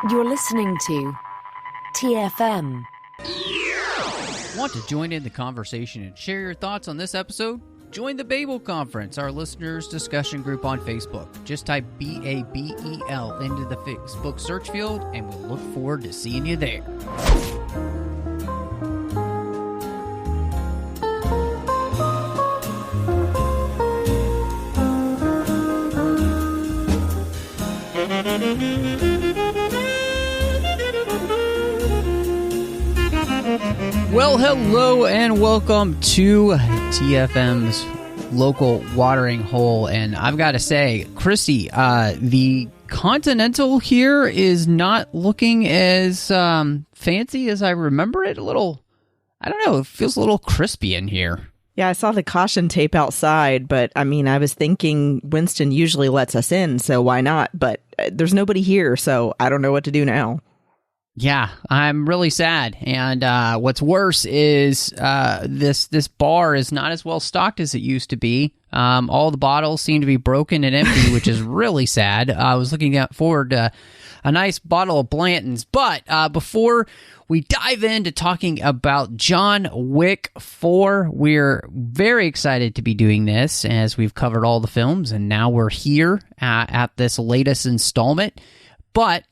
You're listening to TFM. Want to join in the conversation and share your thoughts on this episode? Join the Babel Conference, our listeners' discussion group on Facebook. Just type BABEL into the Facebook search field, and we'll look forward to seeing you there. Well, hello and welcome to TFM's local watering hole. And I've got to say, Christy, the Continental here is not looking as fancy as I remember it. A little, I don't know, it feels a little crispy in here. Yeah, I saw the caution tape outside, but I mean, I was thinking Winston usually lets us in, so why not? But there's nobody here, so I don't know what to do now. Yeah, I'm really sad. And what's worse is this bar is not as well stocked as it used to be. All the bottles seem to be broken and empty, which is really sad. I was looking forward to a nice bottle of Blanton's. But before we dive into talking about John Wick 4, we're very excited to be doing this as we've covered all the films, and now we're here at this latest installment. But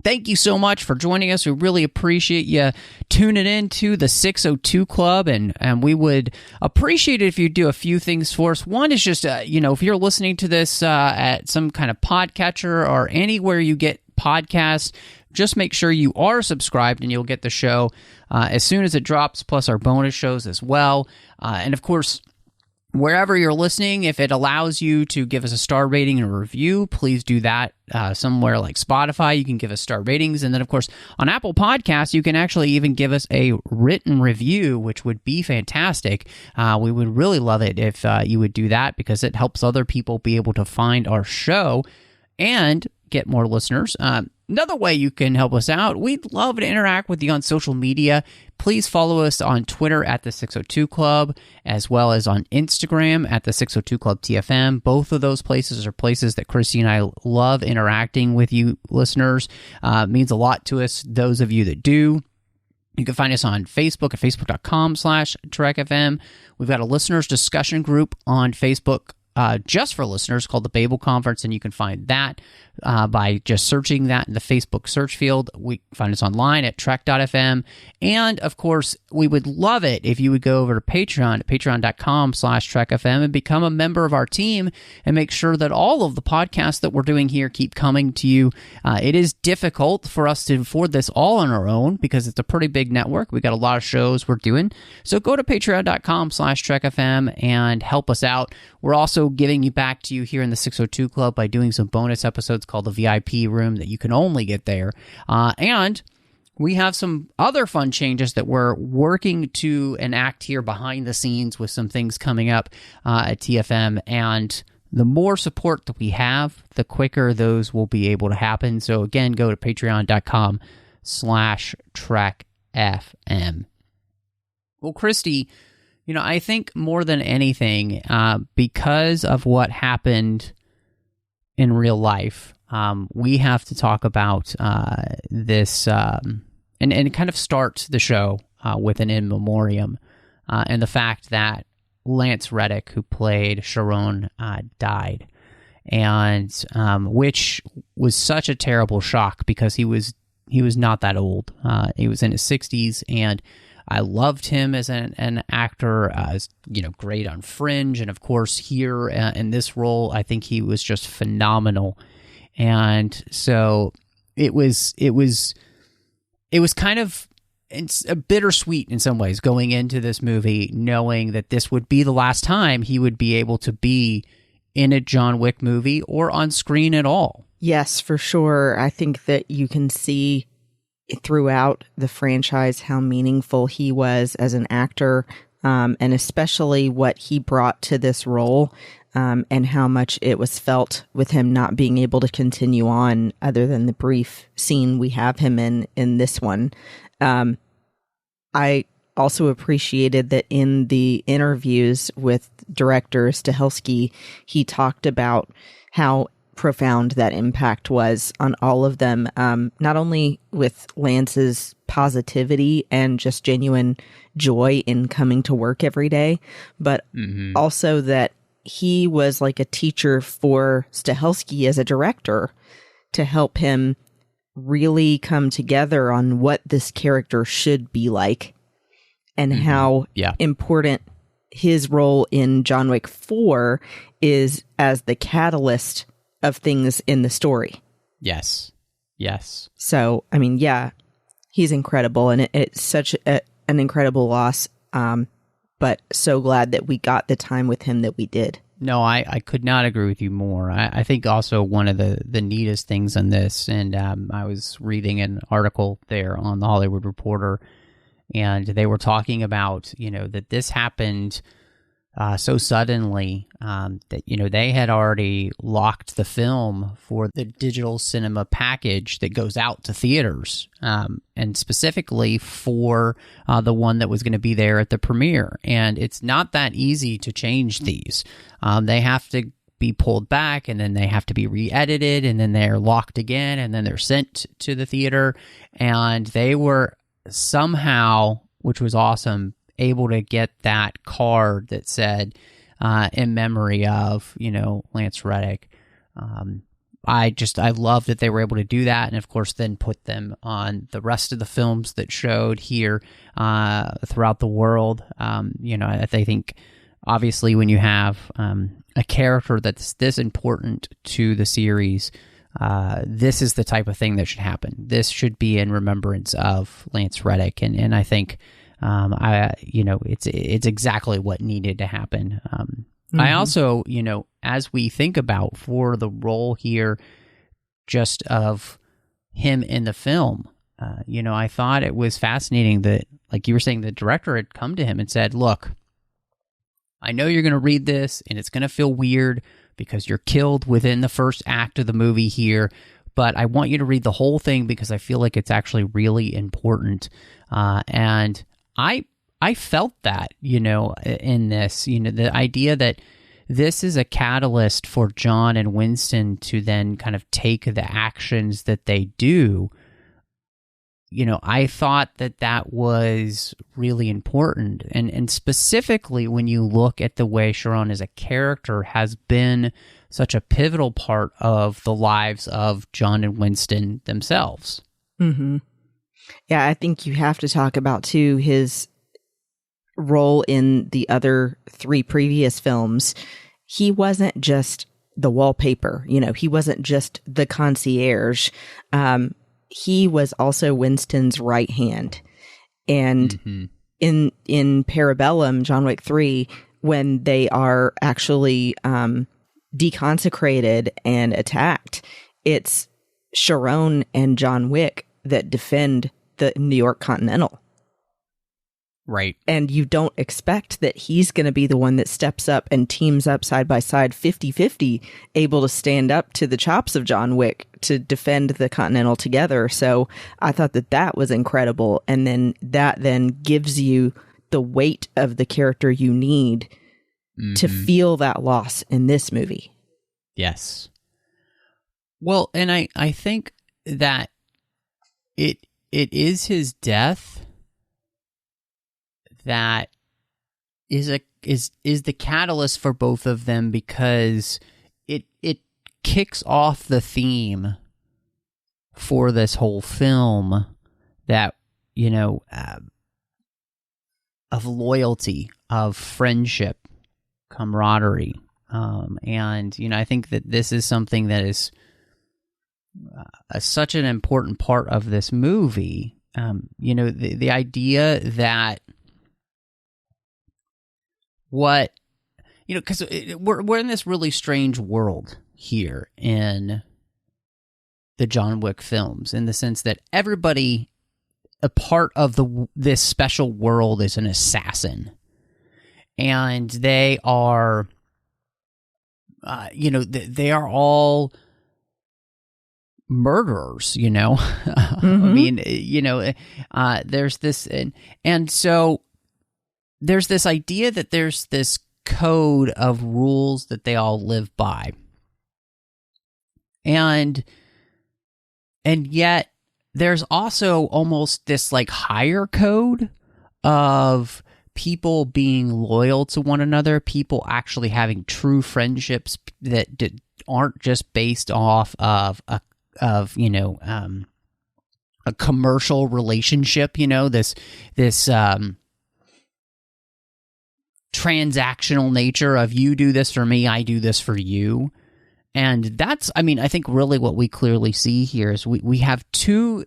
thank you so much for joining us. We really appreciate you tuning in to the 602 Club, and we would appreciate it if you do a few things for us. One is just, if you're listening to this at some kind of podcatcher or anywhere you get podcasts, just make sure you are subscribed and you'll get the show as soon as it drops, plus our bonus shows as well. And of course, wherever you're listening, if it allows you to give us a star rating and a review, please do that. Somewhere like Spotify, you can give us star ratings. And then, of course, on Apple Podcasts, you can actually even give us a written review, which would be fantastic. We would really love it if you would do that, because it helps other people be able to find our show and get more listeners. Another way you can help us out, we'd love to interact with you on social media. Please follow us on Twitter at the 602 Club, as well as on Instagram at the 602 Club TFM. Both of those places are places that Christy and I love interacting with you listeners. It means a lot to us, those of you that do. You can find us on Facebook at facebook.com/TrekFM. We've got a listeners discussion group on Facebook just for listeners called the Babel Conference, and you can find that by just searching that in the Facebook search field. We find us online at trek.fm. And of course, we would love it if you would go over to Patreon at patreon.com/trekfm and become a member of our team and make sure that all of the podcasts that we're doing here keep coming to you. It is difficult for us to afford this all on our own because it's a pretty big network. We got a lot of shows we're doing. So go to patreon.com/trekfm and help us out. We're also giving you back to you here in the 602 Club by doing some bonus episodes called the VIP Room that you can only get there. And we have some other fun changes that we're working to enact here behind the scenes with some things coming up at TFM. And the more support that we have, the quicker those will be able to happen. So again, go to patreon.com/trekfm. Well, Christy, I think more than anything, because of what happened in real life, we have to talk about this and kind of start the show with an in memoriam, and the fact that Lance Reddick, who played Sharon, died, and which was such a terrible shock because he was not that old. He was in his 60s, and I loved him as an actor, great on Fringe, and of course here in this role, I think he was just phenomenal. And so it was kind of, it's a bittersweet in some ways going into this movie, knowing that this would be the last time he would be able to be in a John Wick movie or on screen at all. Yes, for sure. I think that you can see throughout the franchise how meaningful he was as an actor, and especially what he brought to this role, and how much it was felt with him not being able to continue on other than the brief scene we have him in this one. I also appreciated that in the interviews with director Stahelski, he talked about how profound that impact was on all of them. Not only with Lance's positivity and just genuine joy in coming to work every day, but also that he was like a teacher for Stahelski as a director to help him really come together on what this character should be like and how important his role in John Wick 4 is as the catalyst of things in the story. Yes. So, I mean, yeah, he's incredible, and it's such an incredible loss, but so glad that we got the time with him that we did. No, I could not agree with you more. I think also one of the neatest things on this, and I was reading an article there on The Hollywood Reporter, and they were talking about, that this happened so suddenly that, they had already locked the film for the digital cinema package that goes out to theaters, and specifically for the one that was going to be there at the premiere. And it's not that easy to change these. They have to be pulled back, and then they have to be re-edited, and then they're locked again, and then they're sent to the theater. And they were somehow, which was awesome, able to get that card that said in memory of Lance Reddick. I love that they were able to do that, and of course then put them on the rest of the films that showed here throughout the world. I think obviously when you have a character that's this important to the series, this is the type of thing that should happen. This should be in remembrance of Lance Reddick, and I think it's exactly what needed to happen. I also, as we think about for the role here, just of him in the film, I thought it was fascinating that, like you were saying, the director had come to him and said, "Look, I know you're going to read this and it's going to feel weird because you're killed within the first act of the movie here, but I want you to read the whole thing because I feel like it's actually really important." And I felt that, in this, the idea that this is a catalyst for John and Winston to then kind of take the actions that they do. I thought that was really important. And specifically when you look at the way Sharon as a character has been such a pivotal part of the lives of John and Winston themselves. Mm-hmm. Yeah, I think you have to talk about, too, his role in the other 3 previous films. He wasn't just the wallpaper, he wasn't just the concierge. He was also Winston's right hand. And in Parabellum, John Wick 3, when they are actually deconsecrated and attacked, it's Sharon and John Wick that defend the New York Continental. Right. And you don't expect that he's going to be the one that steps up and teams up side by side 50-50, able to stand up to the chops of John Wick to defend the Continental together. So I thought that was incredible. And then that then gives you the weight of the character you need to feel that loss in this movie. Yes. Well, and I think that it is his death that is the catalyst for both of them, because it kicks off the theme for this whole film that of loyalty, of friendship, camaraderie, and I think that this is something that is such an important part of this movie. The idea that because we're in this really strange world here in the John Wick films, in the sense that everybody, a part of this special world, is an assassin, and they are, they are all murderers. I mean, there's this, and so there's this idea that there's this code of rules that they all live by. And yet there's also almost this like higher code of people being loyal to one another, people actually having true friendships that aren't just based off of a commercial relationship, this transactional nature of you do this for me, I do this for you. And that's, I think really what we clearly see here is we have two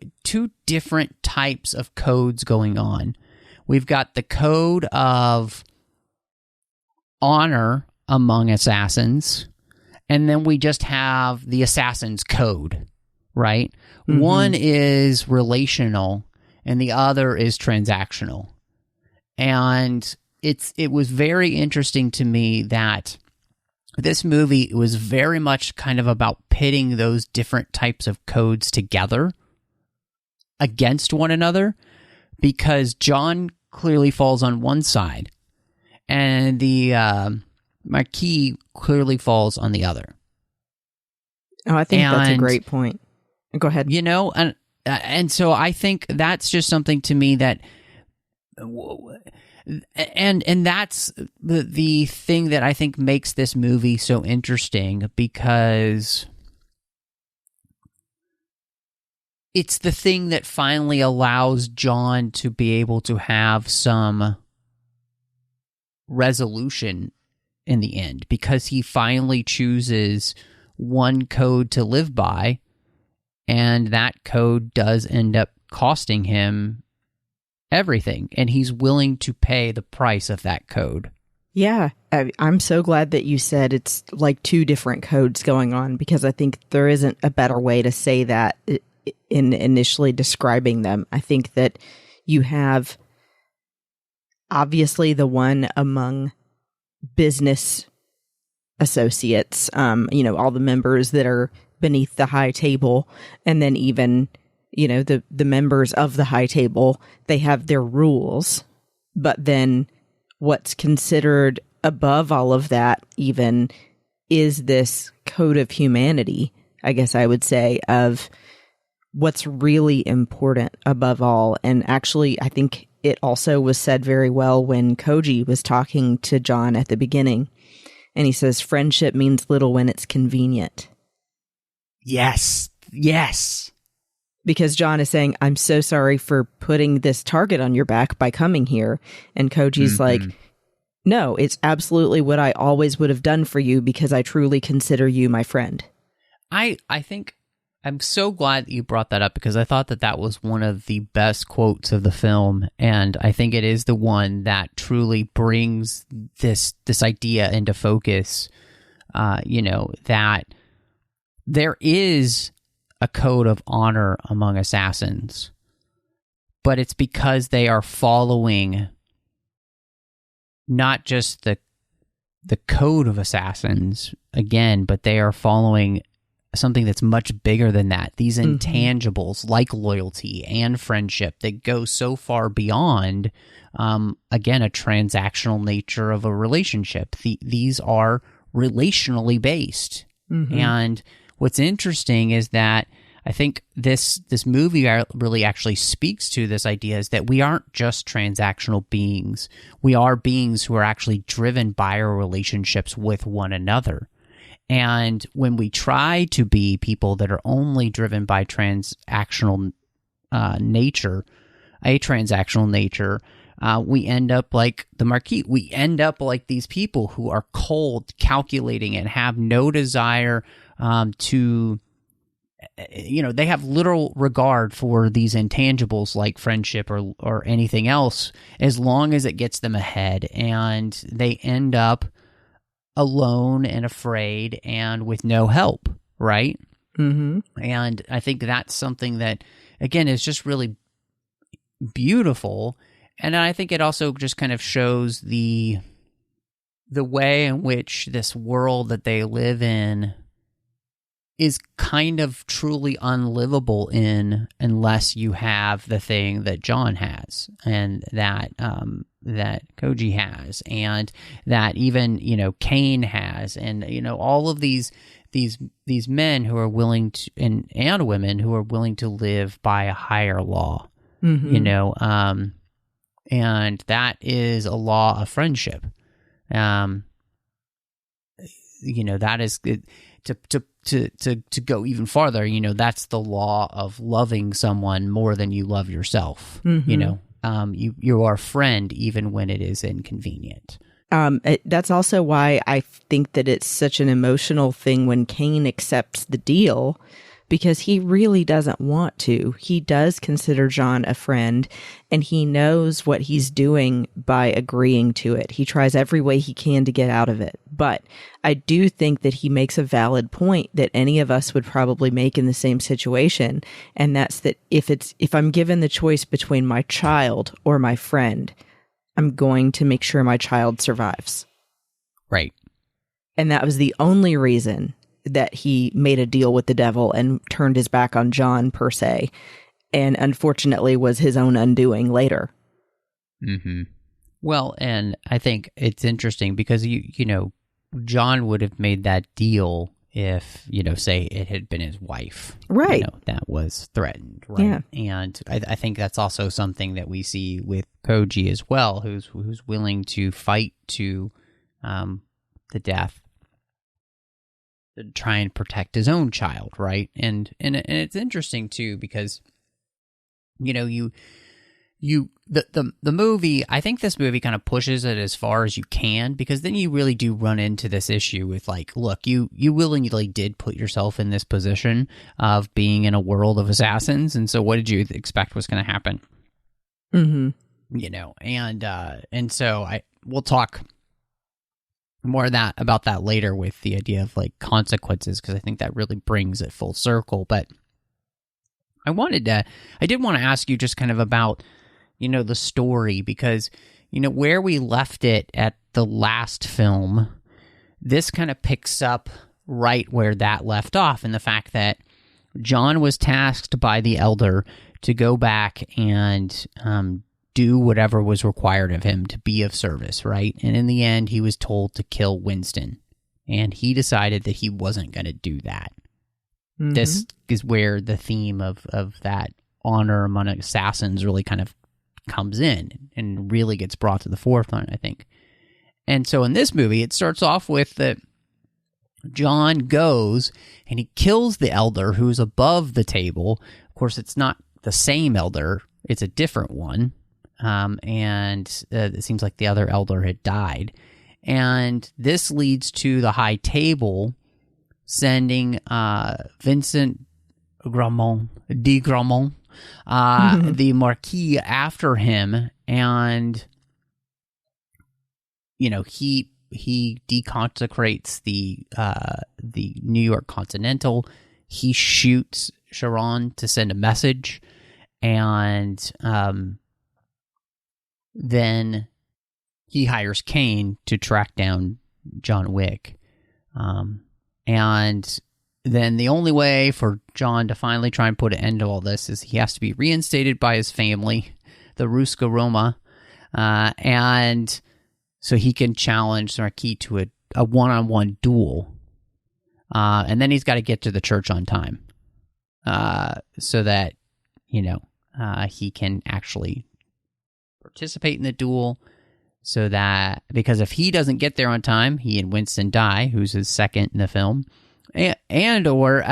different types of codes going on. We've got the code of honor among assassins, and then we just have the assassin's code, right? Mm-hmm. One is relational, and the other is transactional. And it was very interesting to me that this movie was very much kind of about pitting those different types of codes together against one another, because John clearly falls on one side, and the Marquis clearly falls on the other. Oh, I think that's a great point. Go ahead. And so I think that's just something to me that, and that's the thing that I think makes this movie so interesting, because it's the thing that finally allows John to be able to have some resolution in the end, because he finally chooses one code to live by, and that code does end up costing him everything, and he's willing to pay the price of that code. Yeah, I'm so glad that you said it's like two different codes going on, because I think there isn't a better way to say that in initially describing them. I think that you have obviously the one among business associates, all the members that are beneath the high table, and then even, the members of the high table, they have their rules, but then what's considered above all of that even is this code of humanity, I guess I would say, of what's really important above all. And actually, I think it also was said very well when Koji was talking to John at the beginning, and he says, friendship means little when it's convenient. Yes. Because John is saying, I'm so sorry for putting this target on your back by coming here. And Koji's like, no, it's absolutely what I always would have done for you, because I truly consider you my friend. I think I'm so glad that you brought that up, because I thought that was one of the best quotes of the film, and I think it is the one that truly brings this idea into focus, that there is a code of honor among assassins, but it's because they are following not just the code of assassins, again, but they are following something that's much bigger than that. These intangibles like loyalty and friendship that go so far beyond, again, a transactional nature of a relationship. These are relationally based. And what's interesting is that I think this movie really actually speaks to this idea, is that we aren't just transactional beings. We are beings who are actually driven by our relationships with one another. And when we try to be people that are only driven by transactional nature, we end up like the Marquis. We end up like these people who are cold, calculating, and have no desire to, they have little regard for these intangibles like friendship or anything else, as long as it gets them ahead. And they end up alone and afraid and with no help, right? And I think that's something that, again, is just really beautiful. And I think it also just kind of shows the way in which this world that they live in is kind of truly unlivable in, unless you have the thing that John has, and that Koji has, and that even, Kane has, and, all of these these men who are willing to, and women who are willing to live by a higher law, Mm-hmm. you know, and that is a law of friendship. You know, that is to go even farther. You know, that's the law of loving someone more than you love yourself. Mm-hmm. You know, you are a friend even when it is inconvenient. That's also why I think that it's such an emotional thing when Cain accepts the deal, because he really doesn't want to. He does consider John a friend, and he knows what he's doing by agreeing to it. He tries every way he can to get out of it. But I do think that he makes a valid point that any of us would probably make in the same situation, and that's that if I'm given the choice between my child or my friend, I'm going to make sure my child survives. Right. And that was the only reason that he made a deal with the devil and turned his back on John, per se, and unfortunately was his own undoing later. Mm-hmm. Well, and I think it's interesting because, you know, John would have made that deal if, you know, say it had been his wife. Right. You know, that was threatened, right? Yeah. And I think that's also something that we see with Koji as well, who's willing to fight to the death to try and protect his own child, right? And it's interesting too because, you know, the movie, I think this movie kind of pushes it as far as you can, because then you really do run into this issue with, like, look, you willingly did put yourself in this position of being in a world of assassins, and so what did you expect was going to happen? Mm-hmm. You know, and so we'll talk more about that later with the idea of, like, consequences, because I think that really brings it full circle. But I did want to ask you just kind of about, you know, the story, because, you know, where we left it at the last film, this kind of picks up right where that left off, and the fact that John was tasked by the elder to go back and do whatever was required of him to be of service, right? And in the end, he was told to kill Winston, and he decided that he wasn't going to do that. Mm-hmm. This is where the theme of that honor among assassins really kind of comes in and really gets brought to the forefront, I think. And so in this movie, it starts off with that John goes and he kills the elder who's above the table. Of course, it's not the same elder, it's a different one. And it seems like the other elder had died. And this leads to the high table sending Vincent de Gramont, the Marquis, after him. And, you know, he deconsecrates the New York Continental. He shoots Sharon to send a message, and then he hires Cain to track down John Wick. And then the only way for John to finally try and put an end to all this is he has to be reinstated by his family, the Ruska Roma, and so he can challenge Marquis to a one-on-one duel. And then he's got to get to the church on time, so that, you know, he can actually participate in the duel, so that, because if he doesn't get there on time, he and Winston die, who's his second in the film, and or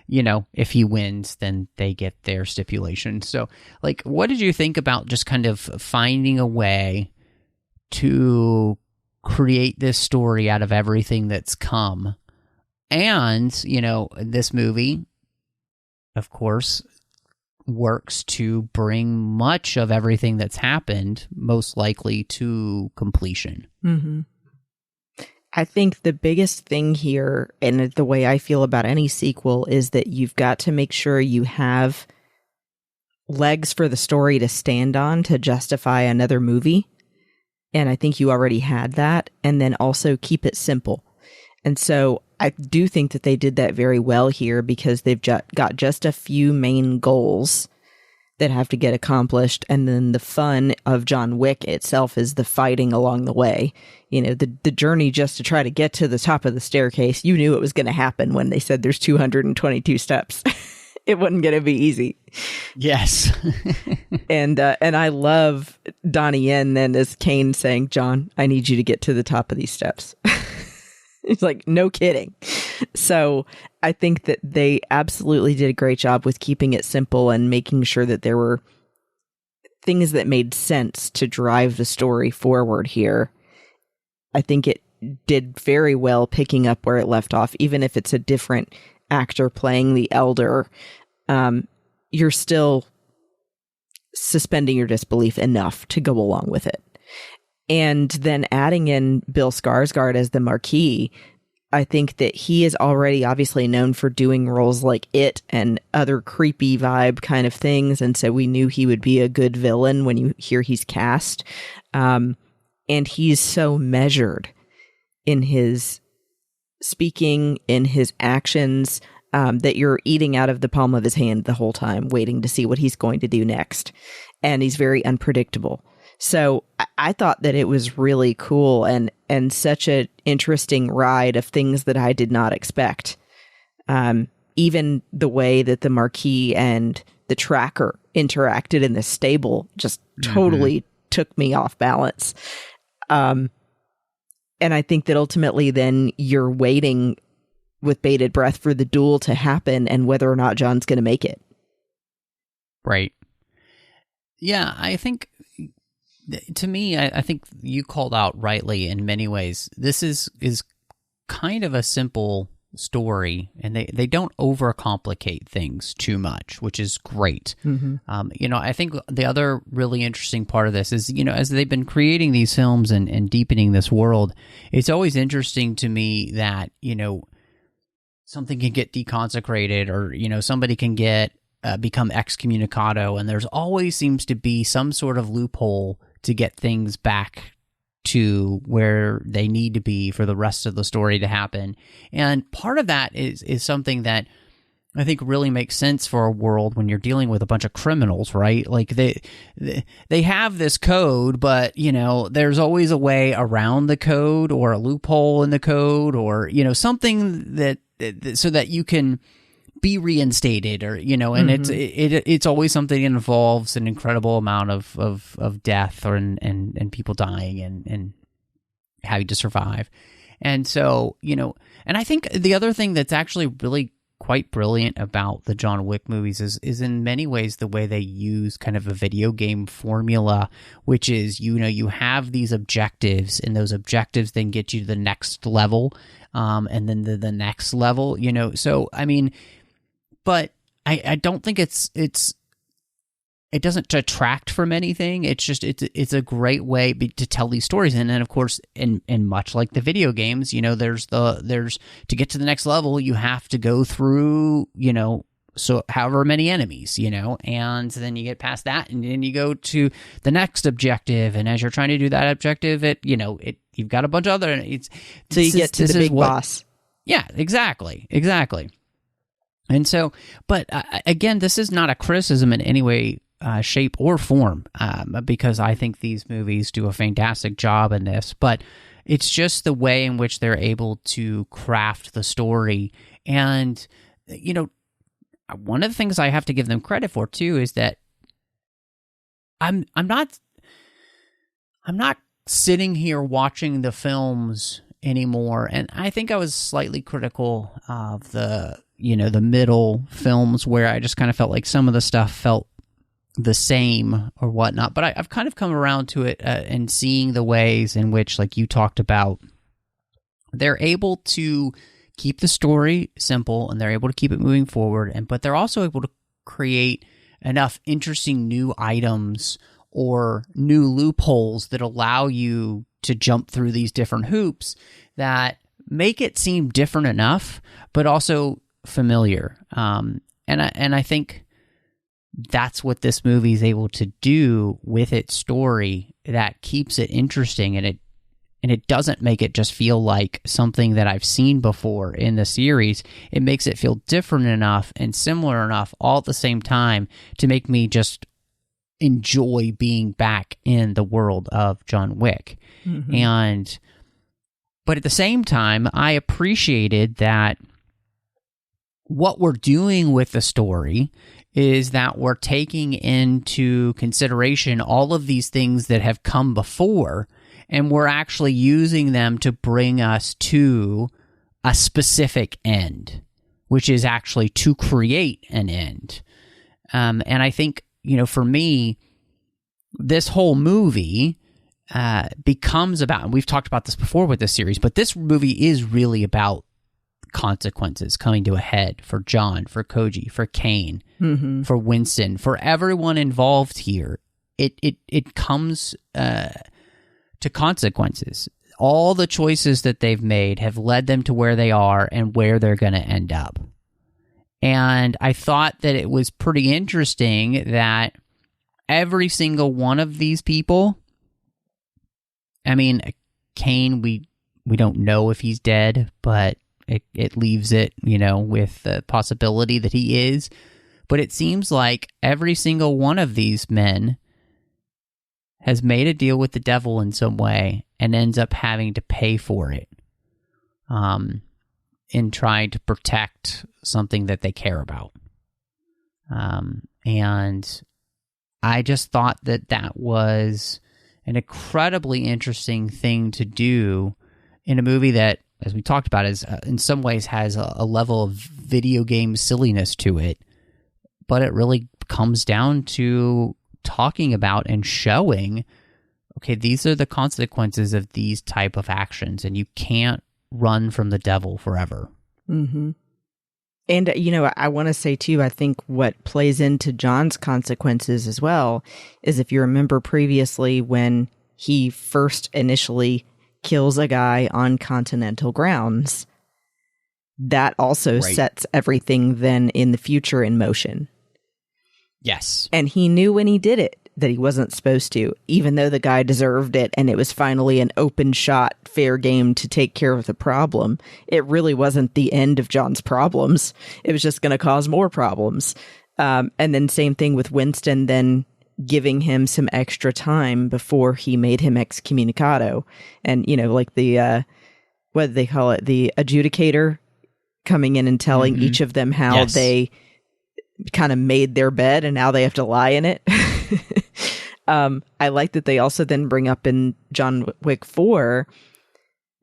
you know, if he wins, then they get their stipulation. So, like, what did you think about just kind of finding a way to create this story out of everything that's come? And, you know, this movie, of course, works to bring much of everything that's happened, most likely, to completion. Mm-hmm. I think the biggest thing here, and the way I feel about any sequel, is that you've got to make sure you have legs for the story to stand on to justify another movie. And I think you already had that. And then also keep it simple. And so I do think that they did that very well here, because they've got just a few main goals that have to get accomplished. And then the fun of John Wick itself is the fighting along the way. You know, the journey just to try to get to the top of the staircase. You knew it was going to happen when they said there's 222 steps. It wasn't going to be easy. Yes. And I love Donnie Yen then as Kane saying, John, I need you to get to the top of these steps. It's like, no kidding. So I think that they absolutely did a great job with keeping it simple and making sure that there were things that made sense to drive the story forward here. I think it did very well picking up where it left off, even if it's a different actor playing the elder. You're still suspending your disbelief enough to go along with it. And then adding in Bill Skarsgård as the Marquis, I think that he is already obviously known for doing roles like It and other creepy vibe kind of things. And so we knew he would be a good villain when you hear he's cast. And he's so measured in his speaking, in his actions, that you're eating out of the palm of his hand the whole time, waiting to see what he's going to do next. And he's very unpredictable. So I thought that it was really cool and such an interesting ride of things that I did not expect. Even the way that the Marquis and the Tracker interacted in the stable just totally took me off balance. And I think that ultimately then you're waiting with bated breath for the duel to happen and whether or not John's going to make it. Right. Yeah, I think... To me, I think you called out rightly in many ways. This is kind of a simple story, and they don't overcomplicate things too much, which is great. I think the other really interesting part of this is, as they've been creating these films and deepening this world, it's always interesting to me that, something can get deconsecrated or, somebody can get become excommunicado, and there's always seems to be some sort of loophole to get things back to where they need to be for the rest of the story to happen. And part of that is something that I think really makes sense for a world when you're dealing with a bunch of criminals, right? Like they have this code, but there's always a way around the code or a loophole in the code or something that so that you can be reinstated or and it's always something that involves an incredible amount of death or and people dying and having to survive. And so and I think the other thing that's actually really quite brilliant about the John Wick movies is in many ways the way they use kind of a video game formula, which is you have these objectives and those objectives then get you to the next level and then the next level, so I mean, but I don't think it doesn't detract from anything. It's just it's a great way to tell these stories. And then of course, in much like the video games, there's to get to the next level, you have to go through so however many enemies, and then you get past that, and then you go to the next objective. And as you're trying to do that objective, you've got a bunch of other. So you get to the big boss. Yeah, exactly. And so, but again, this is not a criticism in any way, shape, or form, because I think these movies do a fantastic job in this, but it's just the way in which they're able to craft the story. And, one of the things I have to give them credit for, too, is that I'm not sitting here watching the films anymore, and I think I was slightly critical of the middle films where I just kind of felt like some of the stuff felt the same or whatnot. But I've kind of come around to it and seeing the ways in which, like you talked about, they're able to keep the story simple and they're able to keep it moving forward. But they're also able to create enough interesting new items or new loopholes that allow you to jump through these different hoops that make it seem different enough, but also familiar. And I think that's what this movie is able to do with its story that keeps it interesting, and And it doesn't make it just feel like something that I've seen before in the series. It makes it feel different enough and similar enough all at the same time to make me just enjoy being back in the world of John Wick. But at the same time, I appreciated that what we're doing with the story is that we're taking into consideration all of these things that have come before, and we're actually using them to bring us to a specific end, which is actually to create an end. And I think, for me, this whole movie becomes about, and we've talked about this before with this series, but this movie is really about consequences coming to a head for John, for Koji, for Kane, for Winston, for everyone involved here. It comes to consequences. All the choices that they've made have led them to where they are and where they're going to end up. And I thought that it was pretty interesting that every single one of these people, I mean, Kane, we don't know if he's dead, but it leaves it, with the possibility that he is. But it seems like every single one of these men has made a deal with the devil in some way and ends up having to pay for it in trying to protect something that they care about. And I just thought that was an incredibly interesting thing to do in a movie that, as we talked about, is in some ways has a level of video game silliness to it, but it really comes down to talking about and showing, okay, these are the consequences of these type of actions, and you can't run from the devil forever. And, I want to say, too, I think what plays into John's consequences as well is, if you remember previously when he first initially kills a guy on continental grounds, that also sets everything then in the future in motion. Yes. And he knew when he did it that he wasn't supposed to, even though the guy deserved it and it was finally an open shot, fair game to take care of the problem. It really wasn't the end of John's problems. It was just going to cause more problems. And then same thing with Winston, then giving him some extra time before he made him excommunicado. And, like the, what do they call it? The adjudicator coming in and telling each of them how they kind of made their bed and now they have to lie in it. I like that they also then bring up in John Wick 4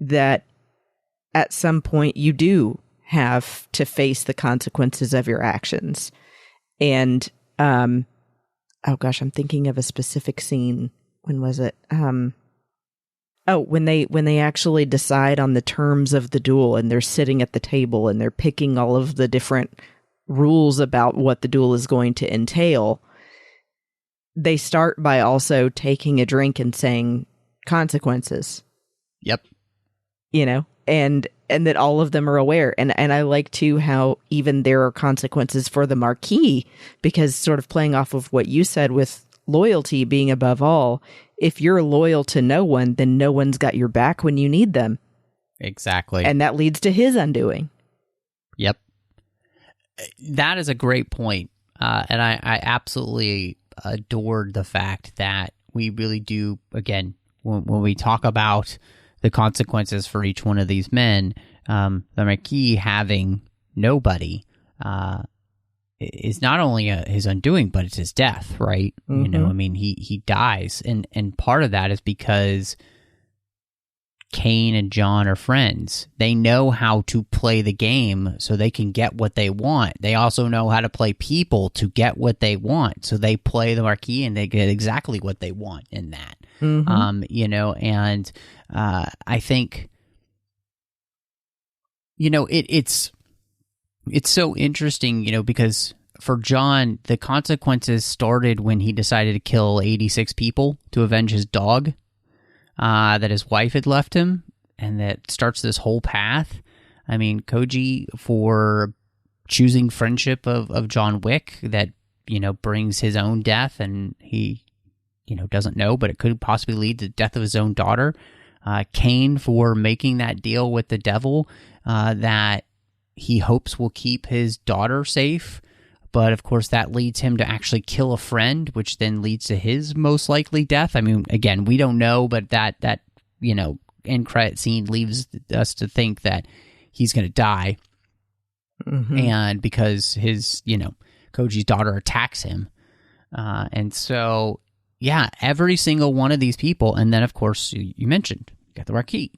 that at some point you do have to face the consequences of your actions. And, oh gosh, I'm thinking of a specific scene. When was it? When they actually decide on the terms of the duel and they're sitting at the table and they're picking all of the different rules about what the duel is going to entail. They start by also taking a drink and saying consequences. Yep. And that all of them are aware. And I like too how even there are consequences for the Marquis, because sort of playing off of what you said with loyalty being above all, if you're loyal to no one, then no one's got your back when you need them. Exactly. And that leads to his undoing. Yep. That is a great point. And I absolutely adored the fact that we really do, again, when we talk about the consequences for each one of these men, the Marquis having nobody is not only his undoing, but it's his death, right? He dies. And part of that is because Kane and John are friends. They know how to play the game so they can get what they want. They also know how to play people to get what they want. So they play the Marquis and they get exactly what they want in that. I think, it's so interesting, because for John, the consequences started when he decided to kill 86 people to avenge his dog that his wife had left him, and that starts this whole path. I mean, Koji for choosing friendship of John Wick that, brings his own death, and he, doesn't know, but it could possibly lead to the death of his own daughter. Cain for making that deal with the devil that he hopes will keep his daughter safe. But of course, that leads him to actually kill a friend, which then leads to his most likely death. I mean, again, we don't know, but that end credit scene leaves us to think that he's going to die. Mm-hmm. And because his, Koji's daughter attacks him. And so, yeah, every single one of these people. And then, of course, you mentioned, you got the Marquis.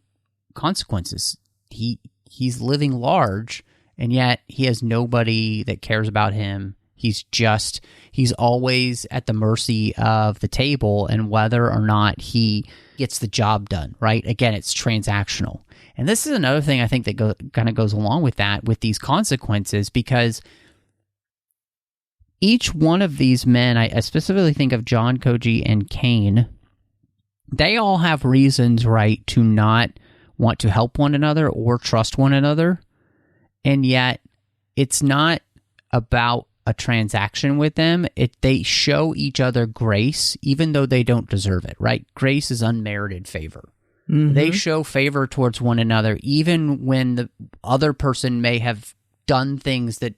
Consequences. He's living large, and yet he has nobody that cares about him. He's always at the mercy of the table and whether or not he gets the job done, right? Again, it's transactional. And this is another thing I think that kind of goes along with that, with these consequences, because each one of these men, I specifically think of John, Koji, and Cain, they all have reasons, right, to not want to help one another or trust one another. And yet, it's not about a transaction with them. They show each other grace, even though they don't deserve it, right? Grace is unmerited favor. Mm-hmm. They show favor towards one another, even when the other person may have done things that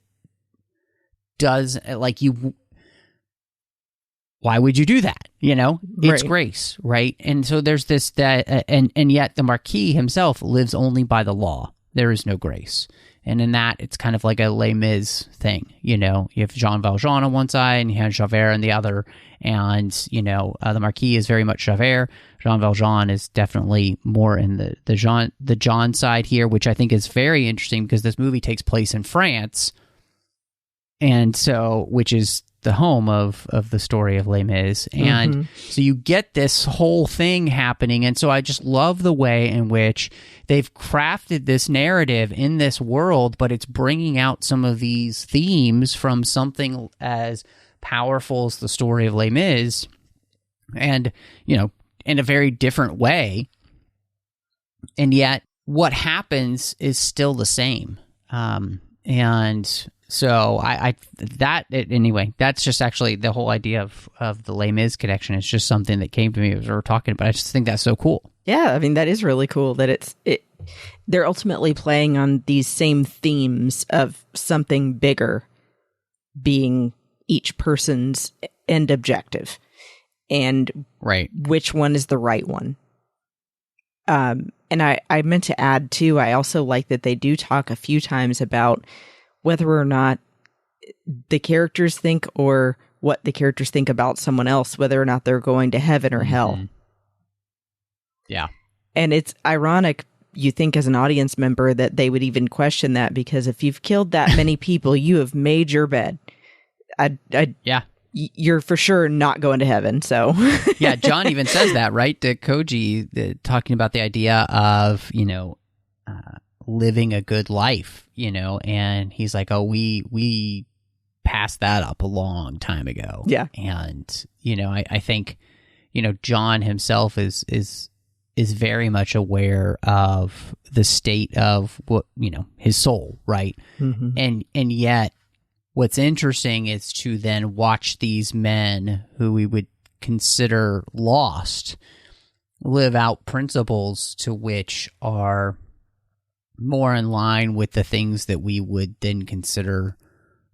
why would you do that? It's right. Grace, right? And so there's this, and yet the Marquis himself lives only by the law. There is no grace. And in that, it's kind of like a Les Mis thing. You have Jean Valjean on one side and you have Javert on the other. And, the Marquis is very much Javert. Jean Valjean is definitely more in the John side here, which I think is very interesting because this movie takes place in France. And so, which is the home of the story of Les Mis. And so you get this whole thing happening. And so I just love the way in which they've crafted this narrative in this world, but it's bringing out some of these themes from something as powerful as the story of Les Mis, and, in a very different way. And yet what happens is still the same. And so anyway, that's just actually the whole idea of the Les Mis connection. It's just something that came to me as we were talking, but I just think that's so cool. Yeah, I mean, that is really cool that they're ultimately playing on these same themes of something bigger being each person's end objective, and right, which one is the right one. And I meant to add too, I also like that they do talk a few times about whether or not the characters think or what the characters think about someone else, whether or not they're going to heaven or hell. Yeah. And it's ironic, you think as an audience member, that they would even question that, because if you've killed that many people, you have made your bed. Yeah. You're for sure not going to heaven. So yeah, John even says that, right? To Koji, talking about the idea of, living a good life, and he's like, oh, we passed that up a long time ago. Yeah. And, I think, John himself is very much aware of the state of what, his soul, right? Mm-hmm. And yet what's interesting is to then watch these men who we would consider lost live out principles to which are more in line with the things that we would then consider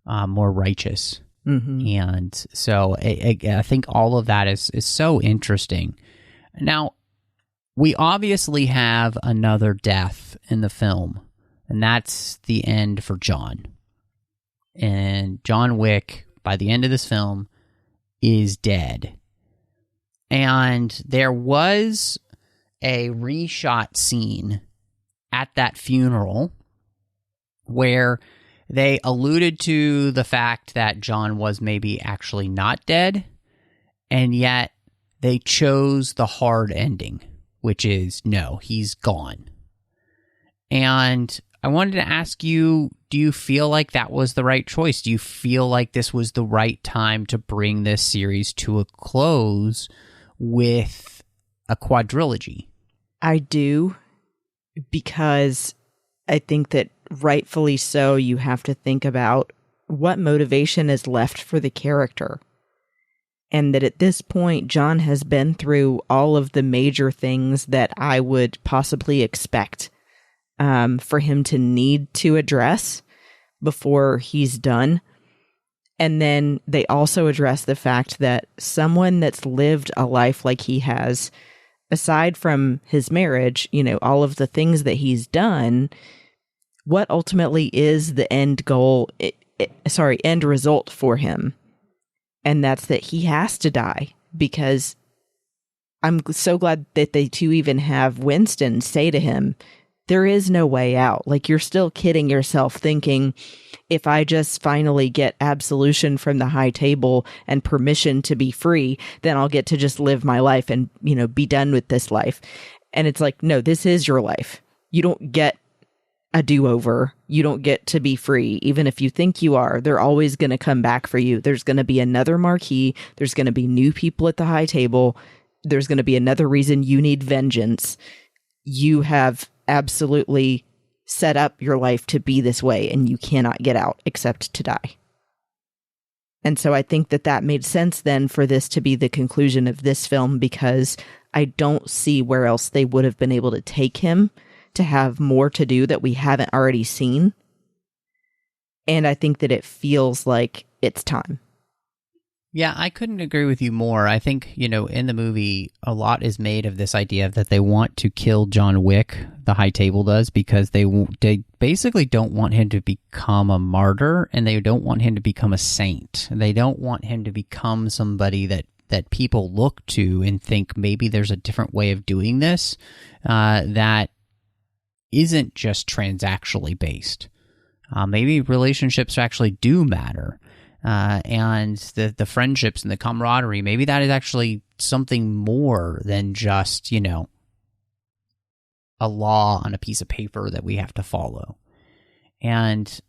more righteous. Mm-hmm. And so I think all of that is so interesting. Now, we obviously have another death in the film, and that's the end for John. And John Wick, by the end of this film, is dead. And there was a reshot scene at that funeral where they alluded to the fact that John was maybe actually not dead, and yet they chose the hard ending, which is no, he's gone. And I wanted to ask you, do you feel like that was the right choice? Do you feel like this was the right time to bring this series to a close with a quadrilogy? I do, because I think that rightfully so, you have to think about what motivation is left for the character. and that at this point, John has been through all of the major things that I would possibly expect for him to need to address before he's done. And then they also address the fact that someone that's lived a life like he has, aside from his marriage, you know, all of the things that he's done, what ultimately is the end goal, end result for him? And that's that he has to die, because I'm so glad that they too even have Winston say to him, there is no way out. Like, you're still kidding yourself thinking, if I just finally get absolution from the high table and permission to be free, then I'll get to just live my life and, you know, be done with this life. And it's like, no, this is your life. You don't get a do-over. You don't get to be free. Even if you think you are, they're always going to come back for you. There's going to be another marquee. There's going to be new people at the high table. There's going to be another reason you need vengeance. You have absolutely set up your life to be this way, and you cannot get out except to die. And so I think that that made sense then for this to be the conclusion of this film, because I don't see where else they would have been able to take him to have more to do that we haven't already seen. And I think that it feels like it's time. Yeah, I couldn't agree with you more. I think, you know, in the movie, a lot is made of this idea that they want to kill John Wick, the High Table does, because they basically don't want him to become a martyr, and they don't want him to become a saint. They don't want him to become somebody that people look to and think maybe there's a different way of doing this that isn't just transactionally based. Maybe relationships actually do matter. And the friendships and the camaraderie, maybe that is actually something more than just, you know, a law on a piece of paper that we have to follow. And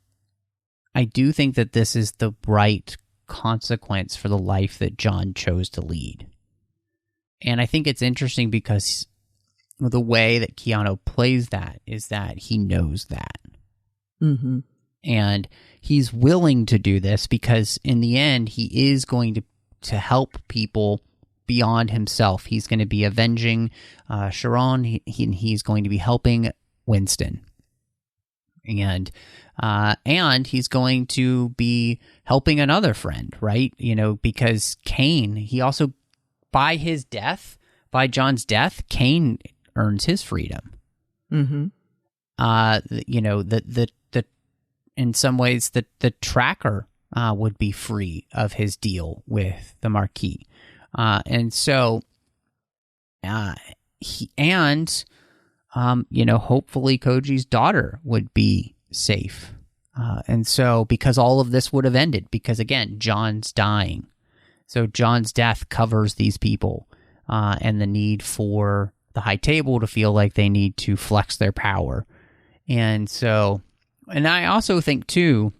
I do think that this is the right consequence for the life that John chose to lead. And I think it's interesting because the way that Keanu plays that is that he knows that. Mm-hmm. And he's willing to do this because in the end, he is going to help people beyond himself. He's going to be avenging Sharon. He's going to be helping Winston. And he's going to be helping another friend, right? You know, because Cain, he also, by John's death, Cain earns his freedom. Mm-hmm. You know, the in some ways, the tracker would be free of his deal with the Marquis. And so, you know, hopefully Koji's daughter would be safe. And so, because all of this would have ended, because again, John's dying. So John's death covers these people and the need for the High Table to feel like they need to flex their power. And so... And I also think, too,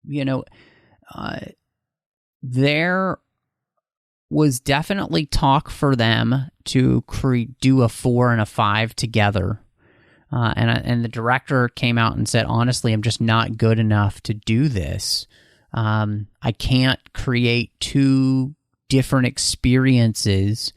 you know, there was definitely talk for them to do a 4 and a 5 together. And the director came out and said, honestly, I'm just not good enough to do this. I can't create 2 different experiences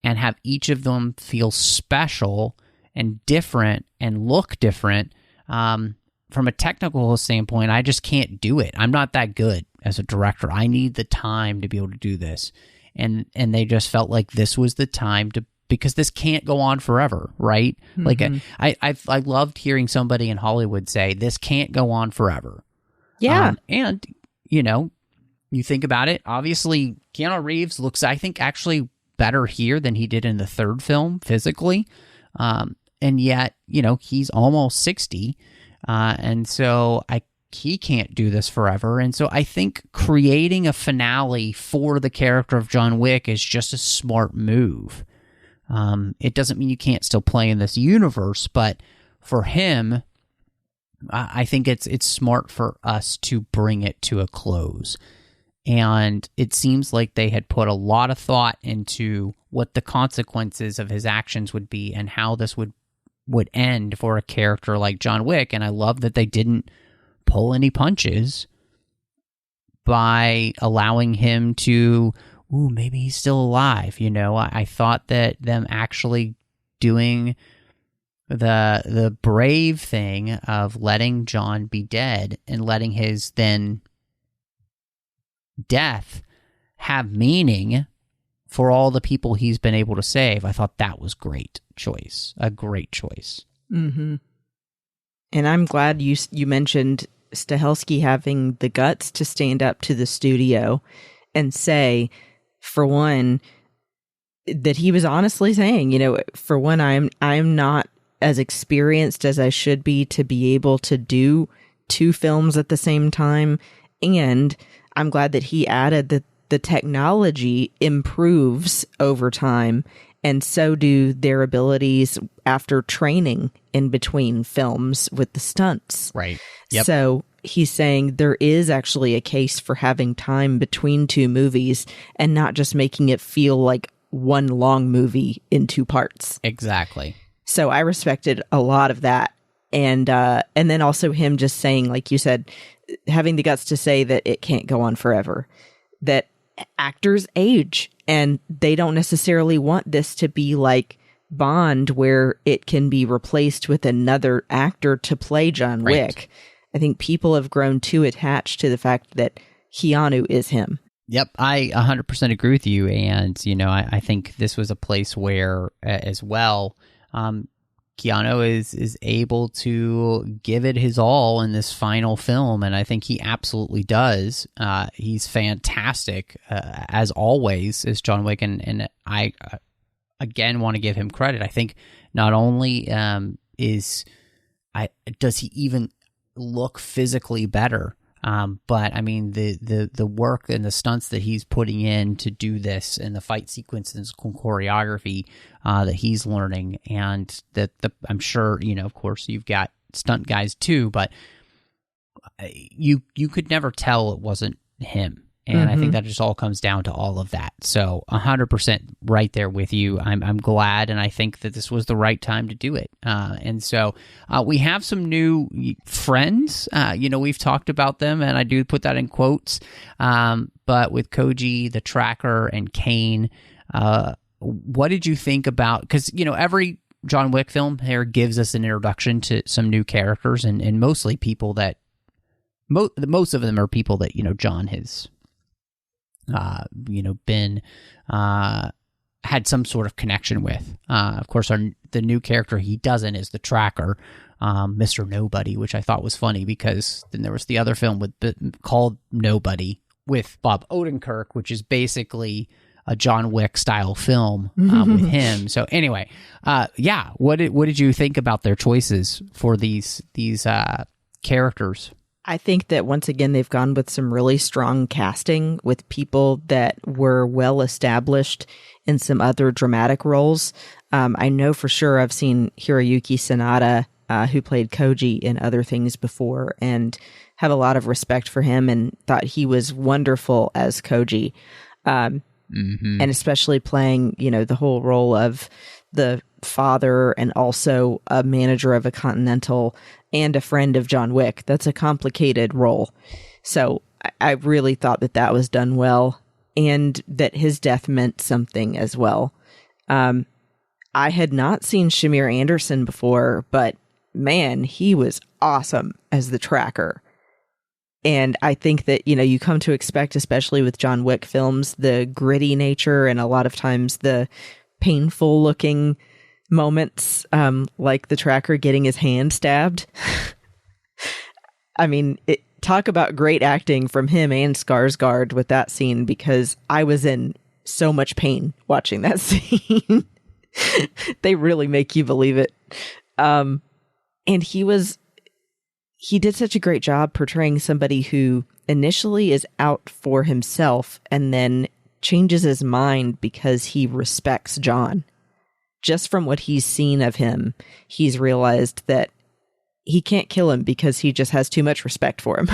and have each of them feel special and different and look different. From a technical standpoint, I just can't do it. I'm not that good as a director. I need the time to be able to do this. And they just felt like this was the time to, because this can't go on forever, right? Mm-hmm. Like I loved hearing somebody in Hollywood say, this can't go on forever. Yeah. And, you know, you think about it, obviously Keanu Reeves looks, I think, actually better here than he did in the third film physically. And yet, you know, he's almost 60. And so he can't do this forever. And so I think creating a finale for the character of John Wick is just a smart move. It doesn't mean you can't still play in this universe, but for him, I think it's smart for us to bring it to a close. And it seems like they had put a lot of thought into what the consequences of his actions would be and how this would end for a character like John Wick. And I love that they didn't pull any punches by allowing him to, maybe he's still alive. I thought that them actually doing the brave thing of letting John be dead and letting his then death have meaning for all the people he's been able to save. I thought that was a great choice. Mm-hmm. And I'm glad you mentioned Stahelski having the guts to stand up to the studio and say, for one, that he was honestly saying, for one, I'm not as experienced as I should be to be able to do 2 films at the same time. And I'm glad that he added that the technology improves over time, and so do their abilities after training in between films with the stunts. Right. Yep. So he's saying there is actually a case for having time between 2 movies and not just making it feel like one long movie in 2 parts. Exactly. So I respected a lot of that. And then also him just saying, like you said, having the guts to say that it can't go on forever, that actors age and they don't necessarily want this to be like Bond, where it can be replaced with another actor to play John Wick. I think people have grown too attached to the fact that Keanu is him. Yep, I 100% agree with you. And, I think this was a place where, as well, Keanu is able to give it his all in this final film, and I think he absolutely does. He's fantastic, as always, as John Wick, and I, again, want to give him credit. I think not only does he even look physically better, but I mean the work and the stunts that he's putting in to do this, and the fight sequences and choreography that he's learning, and that I'm sure of course you've got stunt guys too, but you could never tell it wasn't him. And I think that just all comes down to all of that. So 100% right there with you. I'm glad, and I think that this was the right time to do it. And so we have some new friends. We've talked about them, and I do put that in quotes. But with Koji, the Tracker, and Kane, what did you think about? Because every John Wick film here gives us an introduction to some new characters, and mostly people that most of them are people that John has been had some sort of connection with. Of course, the new character he doesn't is the Tracker, Mr. Nobody, which I thought was funny, because then there was the other film called Nobody with Bob Odenkirk, which is basically a John Wick style film with him. So anyway, what did you think about their choices for these characters? I think that once again, they've gone with some really strong casting with people that were well established in some other dramatic roles. I know for sure I've seen Hiroyuki Sanada, who played Koji in other things before, and have a lot of respect for him and thought he was wonderful as Koji. And especially playing, the whole role of the father and also a manager of a Continental and a friend of John Wick. That's a complicated role. So I really thought that was done well, and that his death meant something as well. I had not seen Shamir Anderson before, but man, he was awesome as the Tracker. And I think that, you come to expect, especially with John Wick films, the gritty nature and a lot of times the painful looking moments, like the Tracker getting his hand stabbed. I mean, talk about great acting from him and Skarsgård with that scene, because I was in so much pain watching that scene. They really make you believe it. And he did such a great job portraying somebody who initially is out for himself and then changes his mind because he respects John. Just from what he's seen of him, he's realized that he can't kill him because he just has too much respect for him.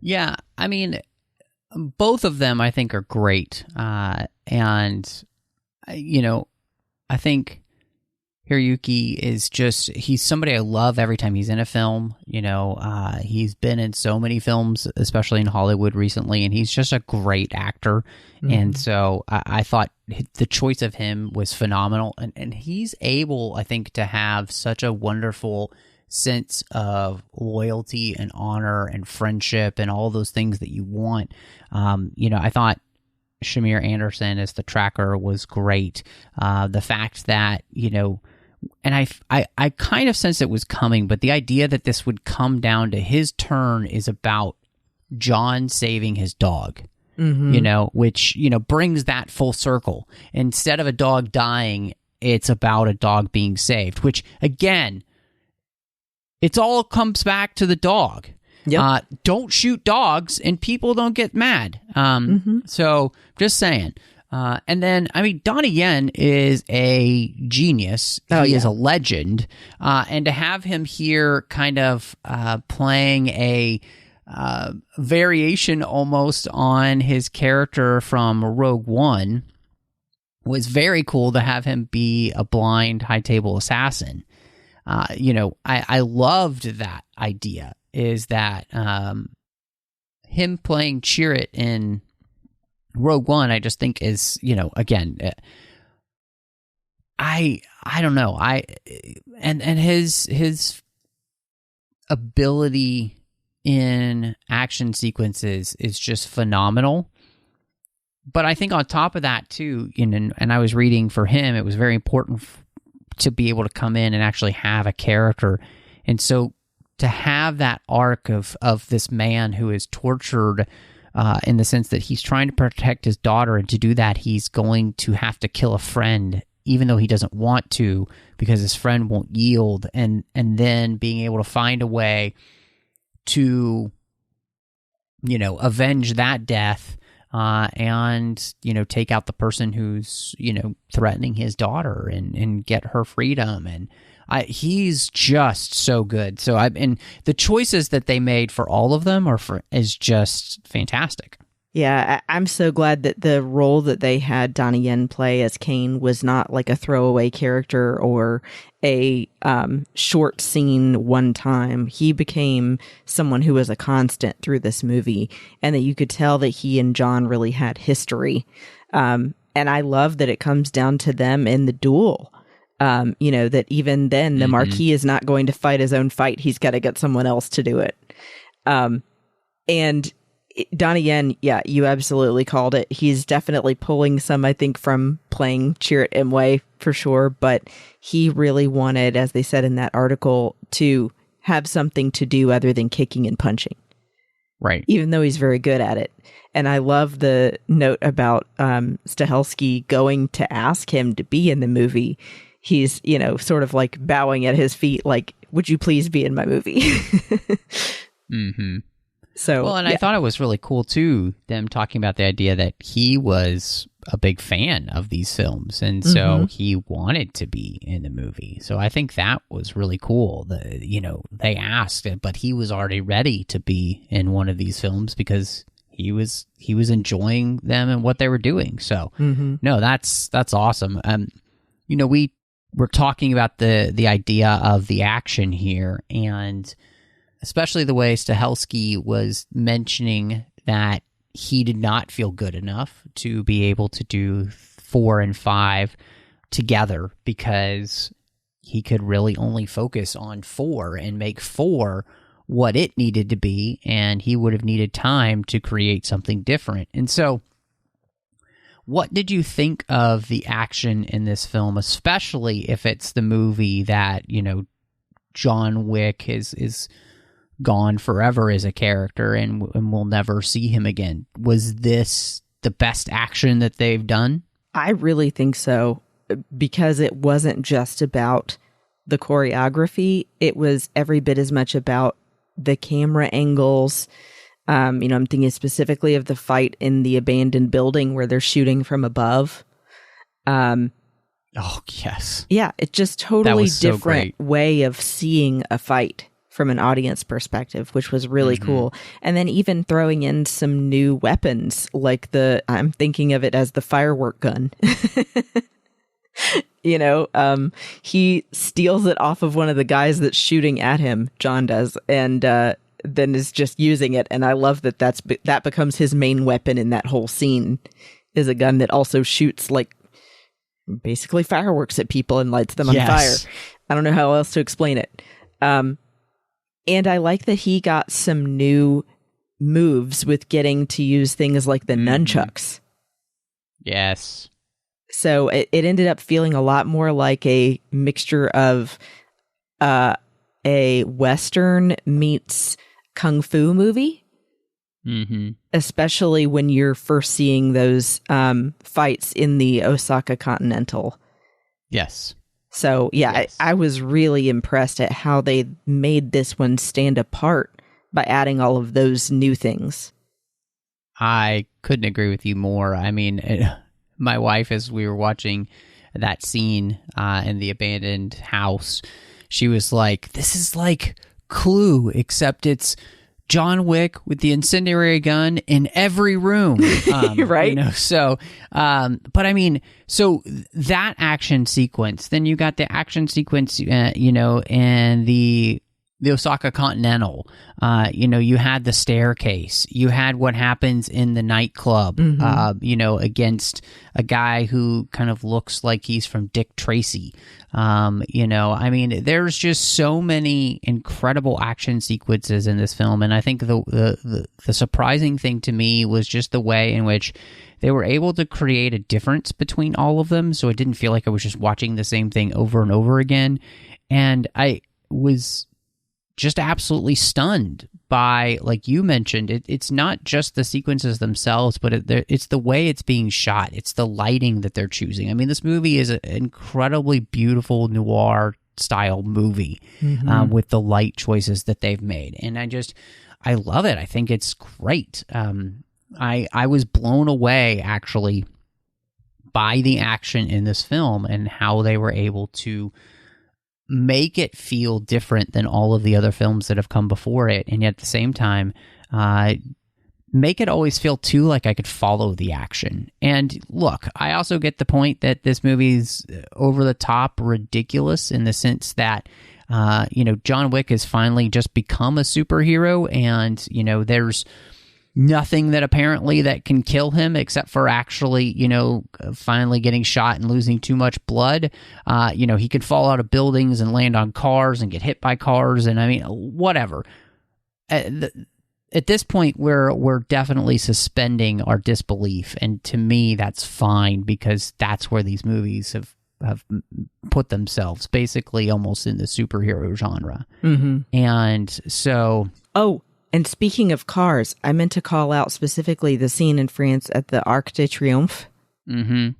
Yeah, I mean, both of them I think are great. And, I think Hiroyuki is just, he's somebody I love every time he's in a film. He's been in so many films, especially in Hollywood recently, and he's just a great actor. Mm-hmm. And so I thought the choice of him was phenomenal. And he's able, I think, to have such a wonderful sense of loyalty and honor and friendship and all those things that you want. I thought Shamir Anderson as the tracker was great. The fact that, and I kind of sensed it was coming, but the idea that this would come down to his turn is about John saving his dog, which, brings that full circle. Instead of a dog dying, it's about a dog being saved, which, again, it's all comes back to the dog. Yep. Don't shoot dogs and people don't get mad. So just saying. And then, Donnie Yen is a genius. He is a legend. And to have him here kind of playing a variation almost on his character from Rogue One was very cool to have him be a blind high table assassin. I loved that idea, is that him playing Chirrut in Rogue One, I just think is, again, I don't know. And his ability in action sequences is just phenomenal. But I think on top of that too, and I was reading for him, it was very important to be able to come in and actually have a character. And so to have that arc of this man who is tortured in the sense that he's trying to protect his daughter, and to do that, he's going to have to kill a friend, even though he doesn't want to, because his friend won't yield, and then being able to find a way to, avenge that death, and, take out the person who's, threatening his daughter and get her freedom. And he's just so good. So and the choices that they made for all of them is just fantastic. Yeah, I'm so glad that the role that they had Donnie Yen play as Kane was not like a throwaway character or a short scene one time. He became someone who was a constant through this movie, and that you could tell that he and John really had history. And I love that it comes down to them in the duel. That even then the Marquis is not going to fight his own fight. He's got to get someone else to do it. And Donnie Yen, yeah, you absolutely called it. He's definitely pulling some, I think, from playing Chirrut Imwe for sure. But he really wanted, as they said in that article, to have something to do other than kicking and punching. Right. Even though he's very good at it. And I love the note about Stahelski going to ask him to be in the movie. He's, sort of like bowing at his feet, like, would you please be in my movie? Mm-hmm. So, well, and I thought it was really cool too, them talking about the idea that he was a big fan of these films, and so he wanted to be in the movie. So I think that was really cool. They asked, but he was already ready to be in one of these films because he was enjoying them and what they were doing. So no, that's awesome. We were talking about the idea of the action here, and especially the way Stahelski was mentioning that he did not feel good enough to be able to do 4 and 5 together, because he could really only focus on 4 and make 4 what it needed to be, and he would have needed time to create something different. And so what did you think of the action in this film, especially if it's the movie that, John Wick is gone forever as a character and we'll never see him again? Was this the best action that they've done? I really think so, because it wasn't just about the choreography. It was every bit as much about the camera angles. I'm thinking specifically of the fight in the abandoned building where they're shooting from above. Oh, yes. Yeah, it's just totally different way of seeing a fight from an audience perspective, which was really cool. And then even throwing in some new weapons, like I'm thinking of it as the firework gun. He steals it off of one of the guys that's shooting at him, John does, and then is just using it. And I love that becomes his main weapon in that whole scene, is a gun that also shoots like basically fireworks at people and lights them on fire. I don't know how else to explain it. And I like that he got some new moves with getting to use things like the nunchucks. Yes. So it ended up feeling a lot more like a mixture of a Western meets Kung Fu movie. Mm-hmm. Especially when you're first seeing those fights in the Osaka Continental. Yes. So, yeah, yes. I was really impressed at how they made this one stand apart by adding all of those new things. I couldn't agree with you more. I mean, my wife, as we were watching that scene in the abandoned house, she was like, this is like Clue, except it's John Wick with the incendiary gun in every room. Right? So, but I mean, so that action sequence, then you got the action sequence, and the Osaka Continental, you had the staircase, you had what happens in the nightclub, against a guy who kind of looks like he's from Dick Tracy. I mean, there's just so many incredible action sequences in this film. And I think the surprising thing to me was just the way in which they were able to create a difference between all of them. So it didn't feel like I was just watching the same thing over and over again. And I was just absolutely stunned by, like you mentioned, it's not just the sequences themselves, but it's the way it's being shot. It's the lighting that they're choosing. I mean, this movie is an incredibly beautiful noir-style movie with the light choices that they've made. And I love it. I think it's great. I was blown away, actually, by the action in this film and how they were able to make it feel different than all of the other films that have come before it, and yet at the same time make it always feel too like I could follow the action. And look, I also get the point that this movie's over the top ridiculous in the sense that John Wick has finally just become a superhero, and there's nothing that apparently that can kill him except for actually, finally getting shot and losing too much blood. He could fall out of buildings and land on cars and get hit by cars. And I mean, whatever. At this point, we're definitely suspending our disbelief. And to me, that's fine, because that's where these movies have put themselves, basically almost in the superhero genre. Mm-hmm. And so... Oh, and speaking of cars, I meant to call out specifically the scene in France at the Arc de Triomphe. Mm-hmm.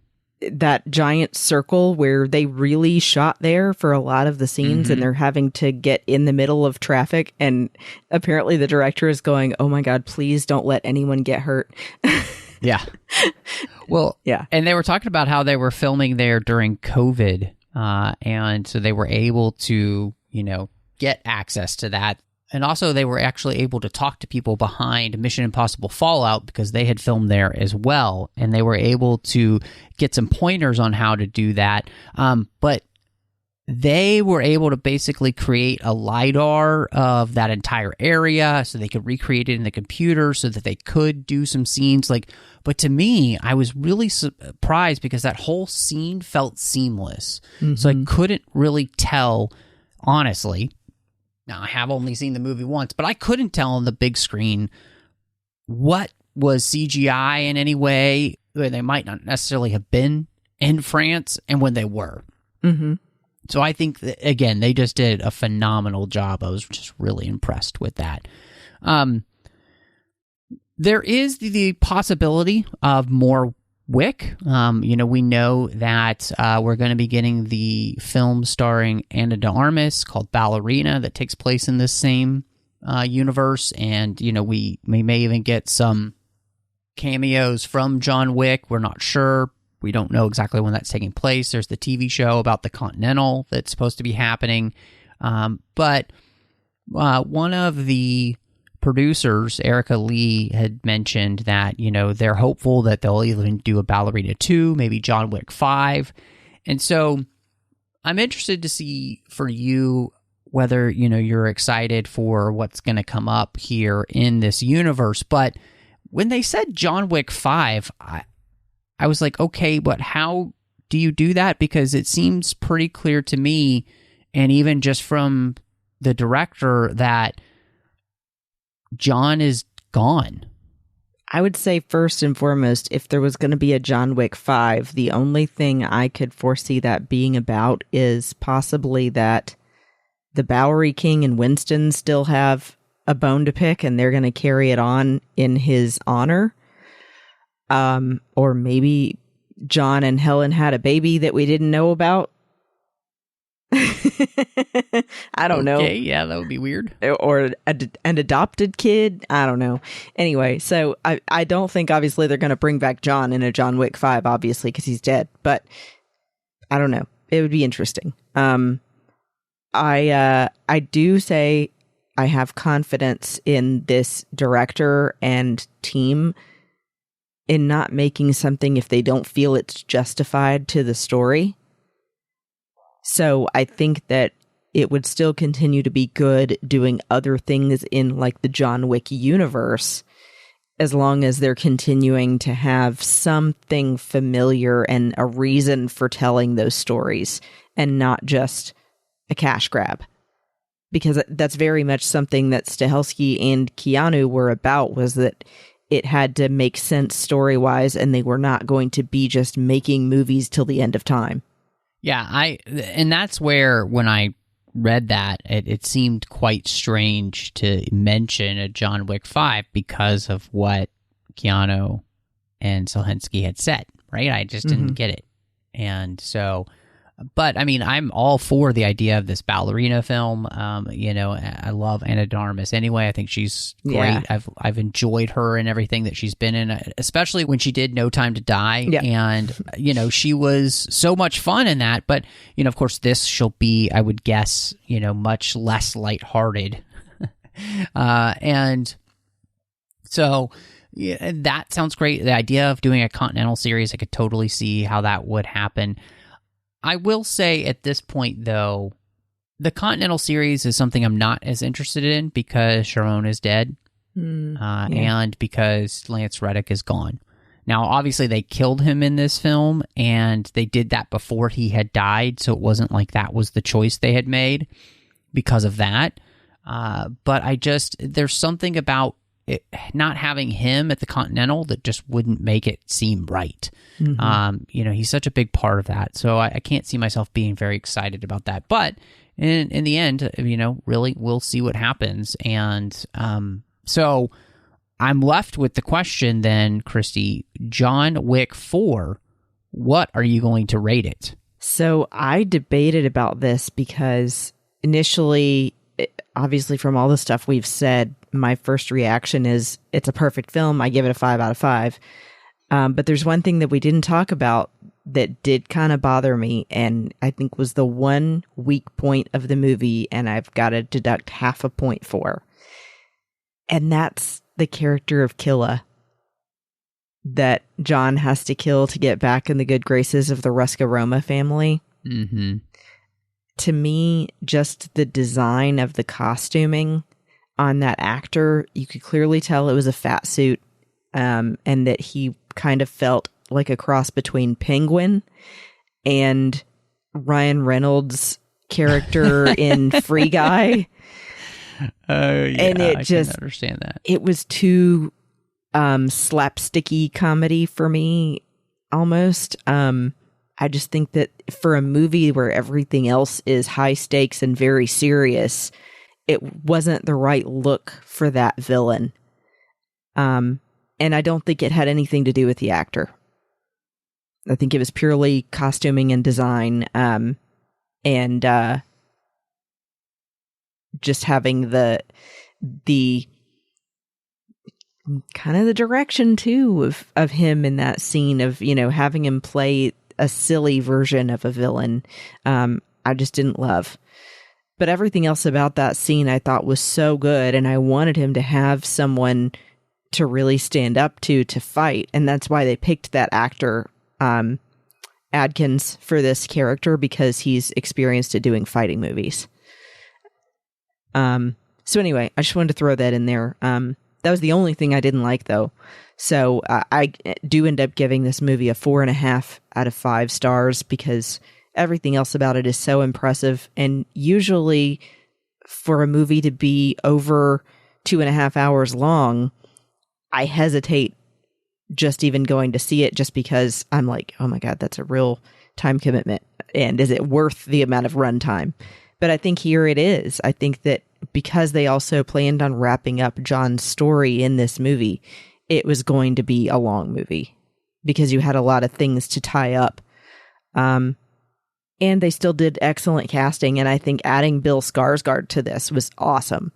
That giant circle where they really shot there for a lot of the scenes, and they're having to get in the middle of traffic. And apparently the director is going, oh my God, please don't let anyone get hurt. Yeah. Well, yeah. And they were talking about how they were filming there during COVID. And so they were able to, get access to that. And also, they were actually able to talk to people behind Mission Impossible Fallout, because they had filmed there as well. And they were able to get some pointers on how to do that. But they were able to basically create a LiDAR of that entire area so they could recreate it in the computer so that they could do some scenes. But to me, I was really surprised because that whole scene felt seamless. Mm-hmm. So I couldn't really tell, honestly. Now, I have only seen the movie once, but I couldn't tell on the big screen what was CGI in any way. They might not necessarily have been in France, and when they were. Mm-hmm. So I think, that, again, they just did a phenomenal job. I was just really impressed with that. There is the possibility of more Wick. We know that we're going to be getting the film starring Ana de Armas called Ballerina that takes place in this same universe. And, we may even get some cameos from John Wick. We're not sure. We don't know exactly when that's taking place. There's the TV show about the Continental that's supposed to be happening. But one of the producers, Erica Lee, had mentioned that, they're hopeful that they'll even do a Ballerina 2, maybe John Wick 5. And so I'm interested to see for you whether, you're excited for what's going to come up here in this universe. But when they said John Wick 5, I was like, okay, but how do you do that? Because it seems pretty clear to me, and even just from the director, that John is gone. I would say first and foremost, if there was going to be a John Wick 5, the only thing I could foresee that being about is possibly that the Bowery King and Winston still have a bone to pick and they're going to carry it on in his honor. Or maybe John and Helen had a baby that we didn't know about. I don't know. Okay, yeah, that would be weird. Or an adopted kid. I don't know. Anyway, so I don't think obviously they're going to bring back John in a John Wick 5, obviously, because he's dead. But I don't know. It would be interesting. I do say I have confidence in this director and team in not making something if they don't feel it's justified to the story. So I think that it would still continue to be good doing other things in like the John Wick universe, as long as they're continuing to have something familiar and a reason for telling those stories and not just a cash grab. Because that's very much something that Stahelski and Keanu were about, was that it had to make sense story-wise and they were not going to be just making movies till the end of time. Yeah, and that's where, when I read that, it seemed quite strange to mention a John Wick 5 because of what Keanu and Stahelski had said, right? I just didn't get it. And so, but I mean, I'm all for the idea of this ballerina film. I love Ana de Armas anyway. I think she's great. Yeah. I've enjoyed her and everything that she's been in, especially when she did No Time to Die. Yeah. And, she was so much fun in that. But, of course, this she'll be, I would guess, much less lighthearted. And so yeah, that sounds great. The idea of doing a Continental series, I could totally see how that would happen. I will say at this point, though, the Continental series is something I'm not as interested in because Sharon is dead and because Lance Reddick is gone. Now, obviously, they killed him in this film, and they did that before he had died, so it wasn't like that was the choice they had made because of that. But there's something about it, not having him at the Continental, that just wouldn't make it seem right. He's such a big part of that, so I can't see myself being very excited about that. But in the end, really, we'll see what happens. And so I'm left with the question then, Christy, John Wick 4, what are you going to rate it? So I debated about this because initially, obviously from all the stuff we've said, my first reaction is it's a perfect film. I give it a 5 out of 5. But there's one thing that we didn't talk about that did kind of bother me, and I think was the one weak point of the movie, and I've got to deduct half a point for. And that's the character of Killa that John has to kill to get back in the good graces of the Ruscaroma family. Mm-hmm. To me, just the design of the costuming on that actor, you could clearly tell it was a fat suit, and that he kind of felt like a cross between Penguin and Ryan Reynolds' character in Free Guy. And I can understand that. It was too slapsticky comedy for me, almost. I just think that for a movie where everything else is high stakes and very serious, it wasn't the right look for that villain. And I don't think it had anything to do with the actor. I think it was purely costuming and design, and just having the kind of the direction too of him in that scene of, having him play a silly version of a villain. I just didn't love. But everything else about that scene I thought was so good, and I wanted him to have someone to really stand up to fight, and that's why they picked that actor Adkins for this character because he's experienced at doing fighting movies. So anyway, I just wanted to throw that in there. That was the only thing I didn't like, though. So I do end up giving this movie a 4.5 out of 5 stars because everything else about it is so impressive. And usually for a movie to be over 2.5 hours long, I hesitate just even going to see it just because I'm like, oh my God, that's a real time commitment. And is it worth the amount of runtime? But I think here it is. I think that because they also planned on wrapping up John's story in this movie, it was going to be a long movie because you had a lot of things to tie up. And they still did excellent casting. And I think adding Bill Skarsgård to this was awesome.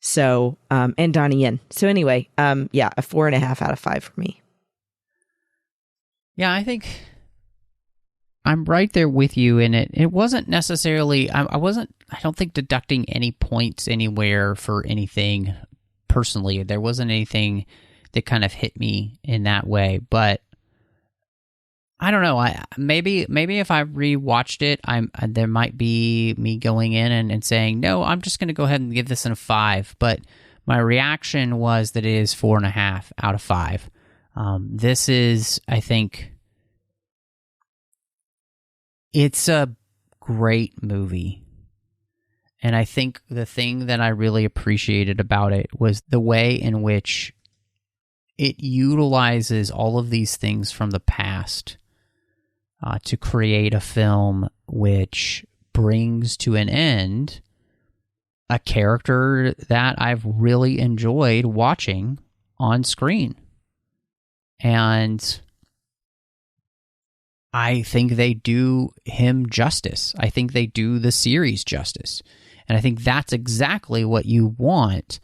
So, and Donnie Yen. So anyway, yeah, a 4.5 out of 5 for me. Yeah, I think I'm right there with you in it. It wasn't necessarily, I don't think deducting any points anywhere for anything personally. There wasn't anything that kind of hit me in that way, but I don't know. Maybe if I rewatched it, there might be me going in and saying, no, I'm just going to go ahead and give this a 5. But my reaction was that it is 4.5 out of 5. This is, I think, it's a great movie. And I think the thing that I really appreciated about it was the way in which it utilizes all of these things from the past to create a film which brings to an end a character that I've really enjoyed watching on screen. And I think they do him justice. I think they do the series justice. And I think that's exactly what you want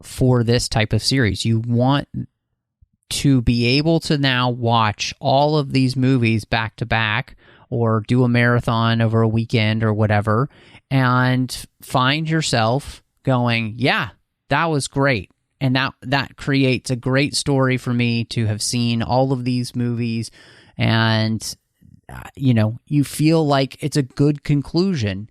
for this type of series. You want to be able to now watch all of these movies back to back or do a marathon over a weekend or whatever and find yourself going, yeah, that was great. And that creates a great story for me to have seen all of these movies. And, you feel like it's a good conclusion.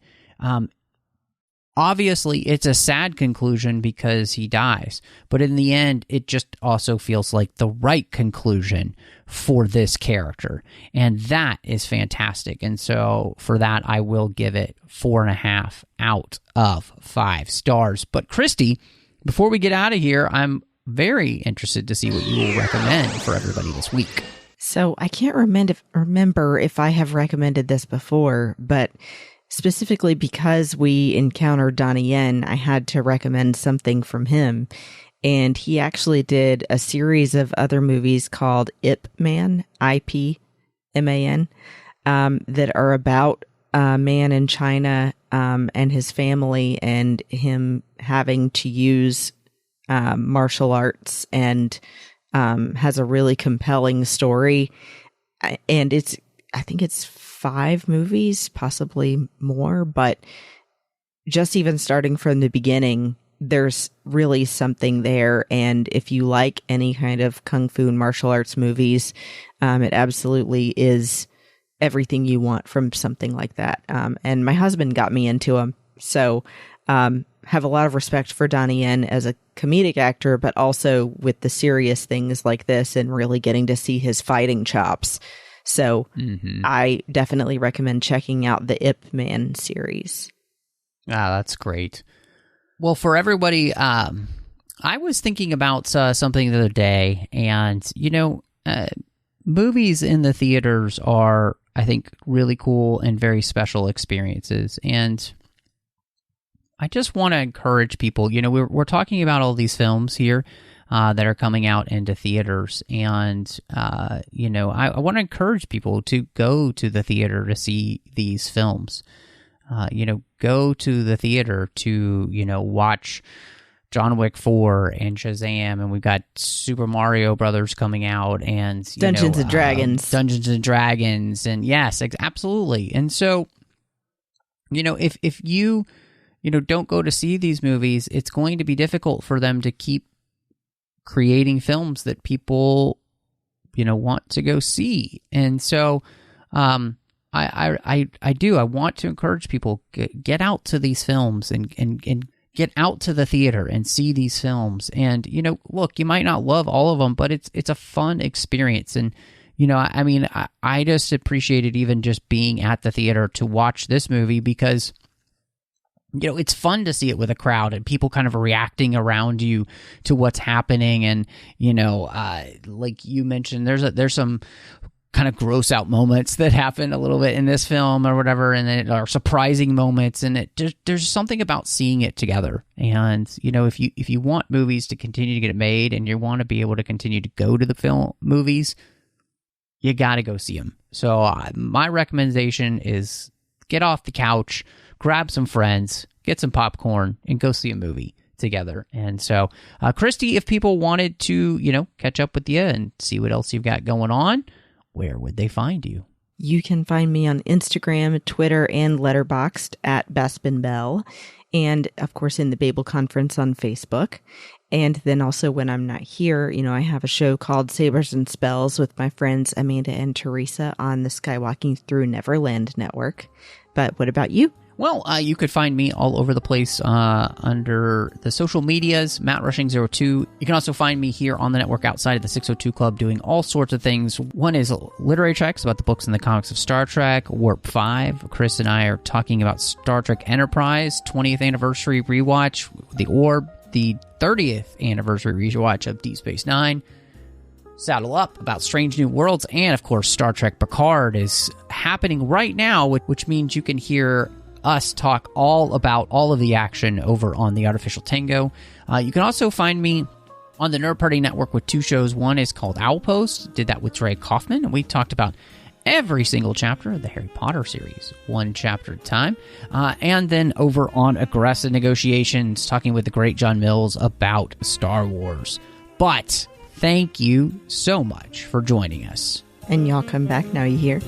Obviously, it's a sad conclusion because he dies. But in the end, it just also feels like the right conclusion for this character. And that is fantastic. And so for that, I will give it 4.5 out of 5 stars. But Christy, before we get out of here, I'm very interested to see what you will recommend for everybody this week. So I can't remember if I have recommended this before, but specifically because we encountered Donnie Yen, I had to recommend something from him. And he actually did a series of other movies called Ip Man, IPMAN, that are about a man in China and his family and him having to use martial arts, and has a really compelling story. And I think it's 5 movies, possibly more, but just even starting from the beginning, there's really something there. And if you like any kind of kung fu and martial arts movies, it absolutely is everything you want from something like that. And my husband got me into them. So have a lot of respect for Donnie Yen as a comedic actor, but also with the serious things like this and really getting to see his fighting chops. So I definitely recommend checking out the Ip Man series. Ah, that's great. Well, for everybody, I was thinking about something the other day, and, movies in the theaters are, I think, really cool and very special experiences. And I just want to encourage people, we're talking about all these films here that are coming out into theaters. And, I want to encourage people to go to the theater to see these films. Go to the theater to, watch John Wick 4 and Shazam, and we've got Super Mario Brothers coming out, and Dungeons and Dragons, and yes, absolutely. And so, if you don't go to see these movies, it's going to be difficult for them to keep creating films that people want to go see. And so I do. I want to encourage people, get out to these films and get out to the theater and see these films. And, look, you might not love all of them, but it's a fun experience. And, I just appreciated even just being at the theater to watch this movie because, it's fun to see it with a crowd and people kind of reacting around you to what's happening. And, like you mentioned, there's some kind of gross out moments that happen a little bit in this film or whatever, and then are surprising moments, and there's something about seeing it together. And if you want movies to continue to get made and you want to be able to continue to go to the movies, you got to go see them. So my recommendation is get off the couch, grab some friends, get some popcorn, and go see a movie together. And so Christy, if people wanted to catch up with you and see what else you've got going on, where would they find you? You can find me on Instagram, Twitter, and Letterboxd at Bespin Bell. And, of course, in the Babel Conference on Facebook. And then also when I'm not here, I have a show called Sabers and Spells with my friends Amanda and Teresa on the Skywalking Through Neverland network. But what about you? Well, you could find me all over the place under the social medias, Matt Rushing02. You can also find me here on the network outside of the 602 Club doing all sorts of things. One is literary treks about the books and the comics of Star Trek, Warp 5. Chris and I are talking about Star Trek Enterprise, 20th anniversary rewatch, The Orb, the 30th anniversary rewatch of Deep Space Nine. Saddle Up about Strange New Worlds, and of course Star Trek Picard is happening right now, which means you can hear us talk all about all of the action over on the Artificial Tango. You can also find me on the Nerd Party Network with two shows. One is called Owlpost, did that with Trey Kaufman, and we talked about every single chapter of the Harry Potter series, one chapter at a time. And then over on Aggressive Negotiations, talking with the great John Mills about Star Wars. But thank you so much for joining us. And y'all come back now, you hear?